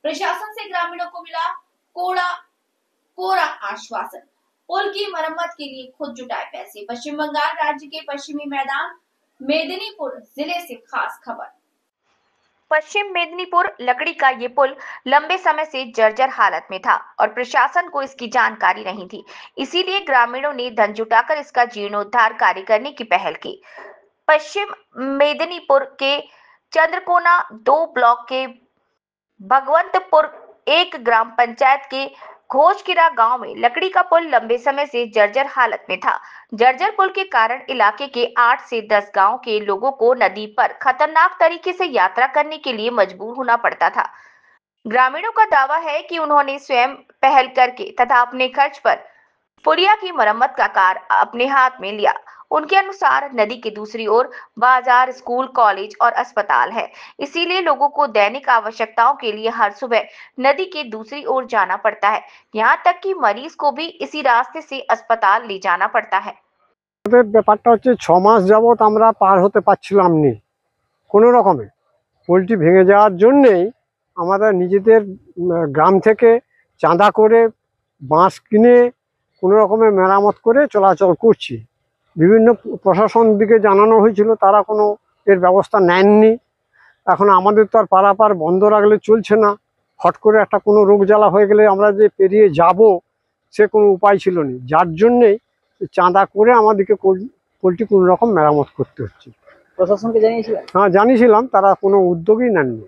प्रशासन से ग्रामीणों को मिला कोरा आश्वासन। पुल की मरम्मत के लिए खुद जुटाए पैसे। पश्चिम बंगाल राज्य के पश्चिमी मैदान मेदिनीपुर जिले से खास खबर। पश्चिम मेदिनीपुर लकड़ी का ये पुल लंबे समय से जर्जर हालत में था और प्रशासन को इसकी जानकारी नहीं थी। इसीलिए ग्रामीणों ने धन जुटाकर इसका जीर्णोद्धार कार्य करने की पहल की। पश्चिम मेदिनीपुर के चंद्रकोना 2 ब्लॉक के भगवंतपुर 1 ग्राम पंचायत के घोषकिरा गांव में लकड़ी का पुल लंबे समय से जर्जर हालत में था। जर्जर पुल के कारण इलाके के 8 से 10 गांव के लोगों को नदी पर खतरनाक तरीके से यात्रा करने के लिए मजबूर होना पड़ता था। ग्रामीणों का दावा है कि उन्होंने स्वयं पहल करके तथा अपने खर्च पर पुलिया की मरम्मत का कार्य अपने हाथ में लिया। उनके अनुसार नदी के दूसरी ओर बाजार, स्कूल, कॉलेज और अस्पताल है। इसीलिए लोगों को दैनिक आवश्यकताओं के लिए हर सुबह नदी के दूसरी ओर जाना पड़ता है। यहाँ तक कि मरीज को भी इसी रास्ते से अस्पताल ले जाना पड़ता है। ব্যাপারটা হচ্ছে 6 মাস যাবত আমরা পার হতে পারছিলাম না কোনো রকমে। পোলট্রি ভেঙে যাওয়ার জন্যেই আমাদের নিজেদের গ্রাম থেকে চাঁদা করে বাঁশ কিনে কোনো রকমে মেরামত করে চলাচল করছি। বিভিন্ন প্রশাসন দিকে জানানো হয়েছিল, তারা কোনো এর ব্যবস্থা নেননি। এখন আমাদের তো আর পারাপার বন্ধ রাখলে চলছে না। হট করে একটা কোনো রোগ জ্বালা হয়ে গেলে আমরা যে পেরিয়ে যাব সে কোনো উপায় ছিল না, যার জন্যেই চাঁদা করে আমাদেরকে পোলট্রি কোনো রকম মেরামত করতে হচ্ছে। প্রশাসনকে জানিয়েছিলেন? হ্যাঁ, জানিয়েছিলাম, তারা কোনো উদ্যোগই নেননি।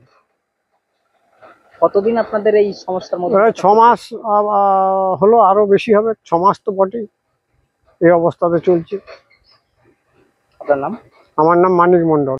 কতদিন আপনাদের এই সমস্যার মধ্যে? 6 মাস হলো, আরো বেশি হবে। 6 মাস তো বটেই এই অবস্থাতে চলছে। আপনার নাম? আমার নাম মানিক মণ্ডল।